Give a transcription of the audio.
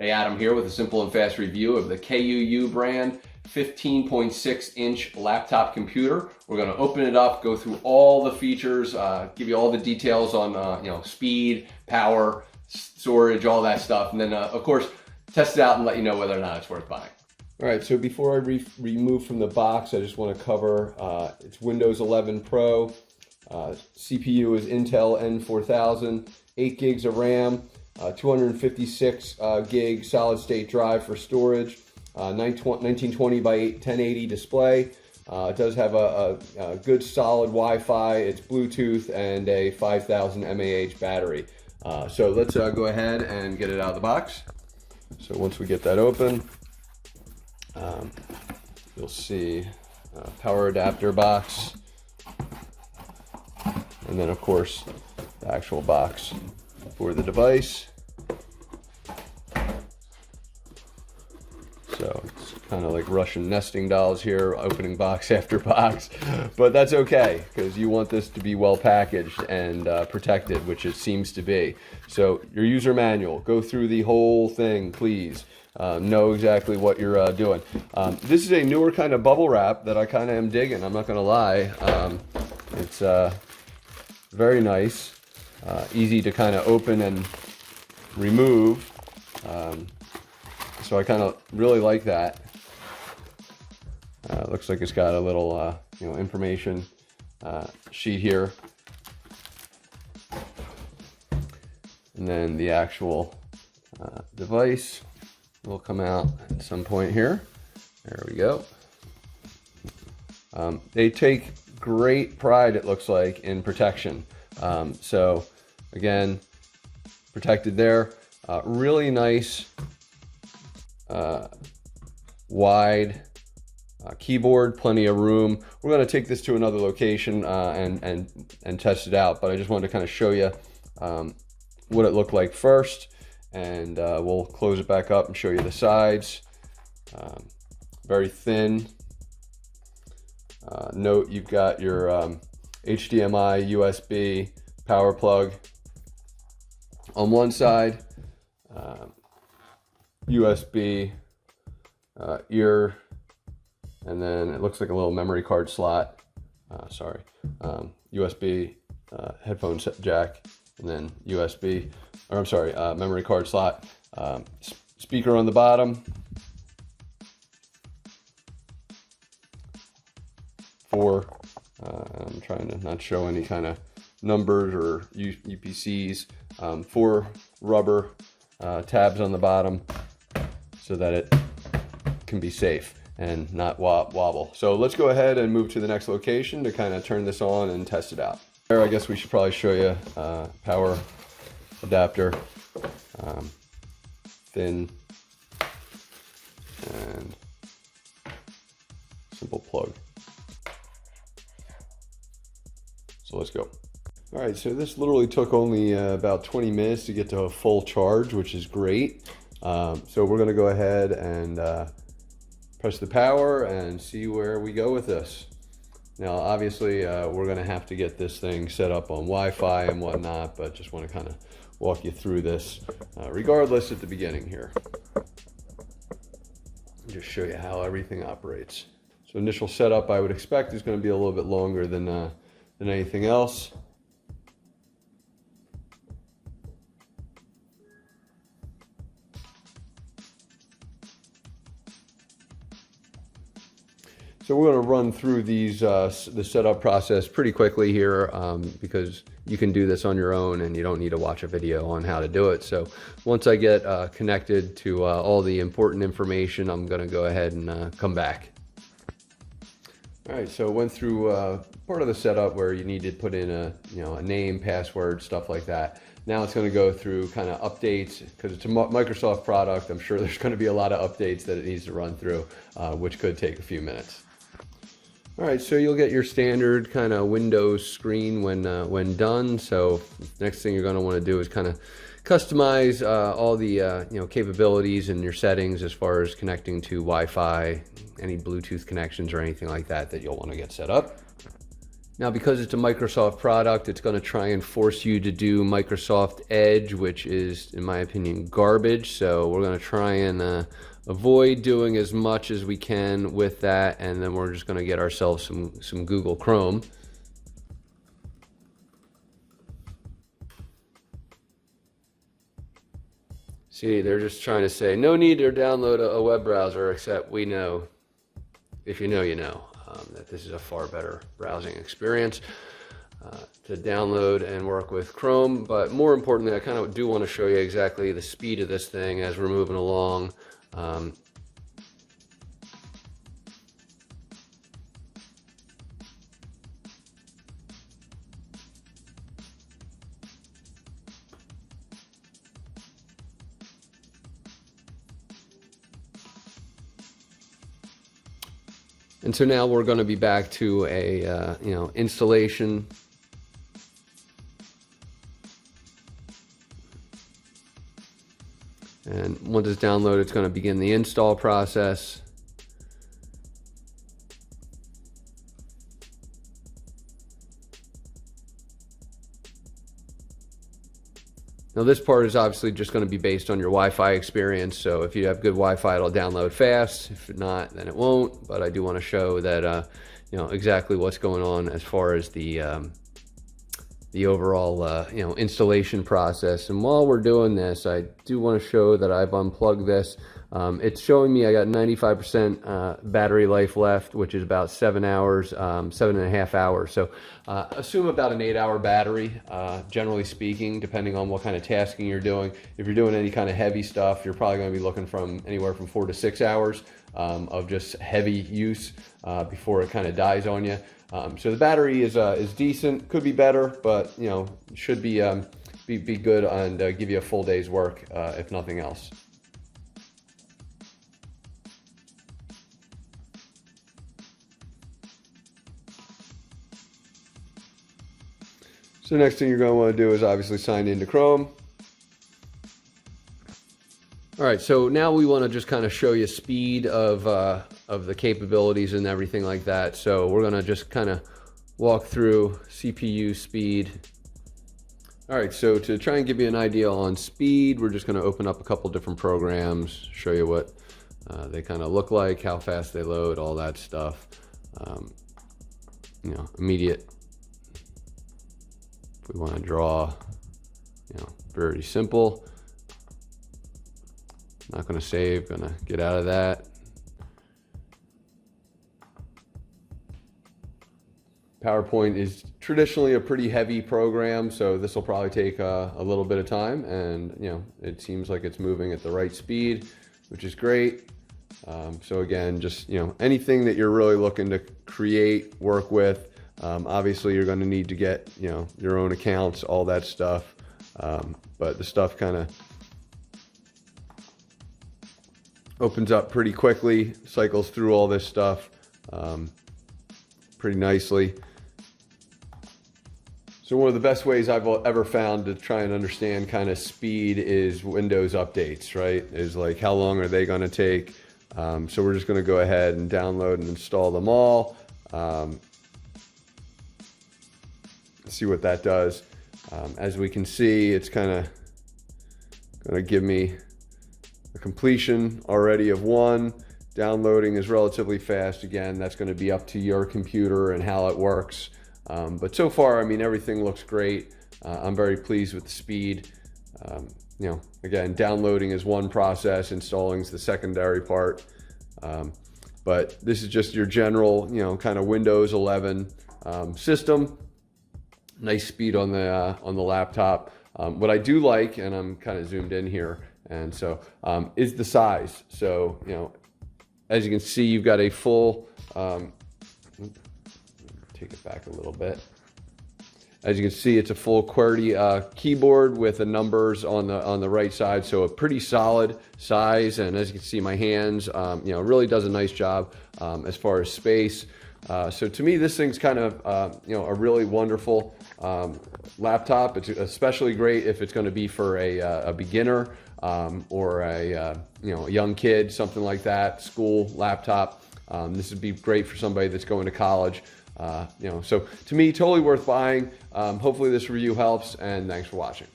Hey, Adam here with a simple and fast review of the KUU brand 15.6-inch laptop computer. We're going to open it up, go through all the features, give you all the details on speed, power, storage, all that stuff, and then of course test it out and let you know whether or not it's worth buying. All right, so before I remove from the box, I just want to cover it's Windows 11 Pro. CPU is Intel N4000, 8 gigs of RAM, 256 gig solid state drive for storage, 1920 by 1080 display. It does have a good solid Wi-Fi, it's Bluetooth, and a 5000 mAh battery. So let's go ahead and get it out of the box. So once we get that open, you'll see a power adapter box, and then of course the actual box for the device. So it's kind of like Russian nesting dolls here, opening box after box, but that's okay because you want this to be well packaged and protected, which it seems to be. So your user manual, go through the whole thing, please. Know exactly what you're doing. This is a newer kind of bubble wrap that I kind of am digging, I'm not going to lie. It's very nice, easy to kind of open and remove. So I kind of really like that. Looks like it's got a little information sheet here, and then the actual device will come out at some point here. There we go. They take great pride, it looks like, in protection. So again, protected there. Really nice wide keyboard, plenty of room. We're going to take this to another location and test it out, but I just wanted to kind of show you what it looked like first, and we'll close it back up and show you the sides. Very thin. Note you've got your HDMI, USB, power plug on one side, USB ear, and then it looks like a little memory card slot. USB headphone jack, and then USB, or I'm sorry, memory card slot. Speaker on the bottom for, I'm trying to not show any kind of numbers or UPCs, 4 rubber tabs on the bottom so that it can be safe and not wobble. So let's go ahead and move to the next location to kind of turn this on and test it out. There, I guess we should probably show you power adapter, thin and simple plug. So let's go. All right, so this literally took only about 20 minutes to get to a full charge, which is great. So we're gonna go ahead and press the power and see where we go with this. Now, obviously, we're gonna have to get this thing set up on Wi-Fi and whatnot, but just wanna kind of walk you through this regardless at the beginning here. Just show you how everything operates. So initial setup, I would expect, is gonna be a little bit longer than anything else. So we're going to run through these the setup process pretty quickly here because you can do this on your own and you don't need to watch a video on how to do it. So once I get connected to all the important information, I'm going to go ahead and come back. All right, so went through part of the setup where you need to put in a name, password, stuff like that. Now it's going to go through kind of updates because it's a Microsoft product. I'm sure there's going to be a lot of updates that it needs to run through, which could take a few minutes. All right, so you'll get your standard kind of Windows screen when done. So next thing you're going to want to do is kind of customize all the capabilities and your settings as far as connecting to Wi-Fi, any Bluetooth connections or anything like that that you'll want to get set up. Now, because it's a Microsoft product, it's going to try and force you to do Microsoft Edge, which is, in my opinion, garbage. So we're going to try and avoid doing as much as we can with that, and then we're just going to get ourselves some Google Chrome. See, they're just trying to say, no need to download a web browser, except we know, if you know, you know, that this is a far better browsing experience to download and work with Chrome. But more importantly, I kind of do want to show you exactly the speed of this thing as we're moving along. And so now we're going to be back to a installation. And once it's downloaded, it's going to begin the install process. Now this part is obviously just going to be based on your Wi-Fi experience, so if you have good Wi-Fi, it'll download fast. If not, then it won't. But I do want to show that exactly what's going on as far as the overall installation process. And while we're doing this, I do want to show that I've unplugged this. It's showing me I got 95% battery life left, which is about 7 hours, 7.5 hours. So assume about an 8-hour battery, generally speaking, depending on what kind of tasking you're doing. If you're doing any kind of heavy stuff, you're probably going to be looking from anywhere from 4 to 6 hours of just heavy use before it kind of dies on you. So the battery is decent, could be better, but should be good and give you a full day's work if nothing else. So next thing you're going to want to do is obviously sign into Chrome. All right, so now we want to just kind of show you speed of the capabilities and everything like that. So we're going to just kind of walk through CPU speed. All right, so to try and give you an idea on speed, we're just going to open up a couple different programs, show you what they kind of look like, how fast they load, all that stuff. Immediate. If we want to draw, very simple. Not going to save, going to get out of that. PowerPoint is traditionally a pretty heavy program, so this will probably take a little bit of time, and it seems like it's moving at the right speed, which is great. So again, just anything that you're really looking to create, work with. Obviously you're going to need to get your own accounts, all that stuff, but the stuff kind of opens up pretty quickly, cycles through all this stuff pretty nicely. So one of the best ways I've ever found to try and understand kind of speed is Windows updates, right? Is like, how long are they going to take? So we're just going to go ahead and download and install them all. See what that does. As we can see, it's kind of going to give me a completion already of one. Downloading is relatively fast. Again, that's going to be up to your computer and how it works. But so far, I mean, everything looks great. I'm very pleased with the speed. Again, downloading is one process, installing is the secondary part. But this is just your general, kind of Windows 11 system. Nice speed on the laptop. What I do like, and I'm kind of zoomed in here, and so is the size. So as you can see, you've got a full. Take it back a little bit. As you can see, it's a full QWERTY keyboard with the numbers on the right side, so a pretty solid size. And as you can see, my hands, really does a nice job as far as space. So to me, this thing's kind of a really wonderful laptop. It's especially great if it's going to be for a beginner or a young kid, something like that, school laptop. This would be great for somebody that's going to college. So to me, totally worth buying. Hopefully this review helps, and thanks for watching.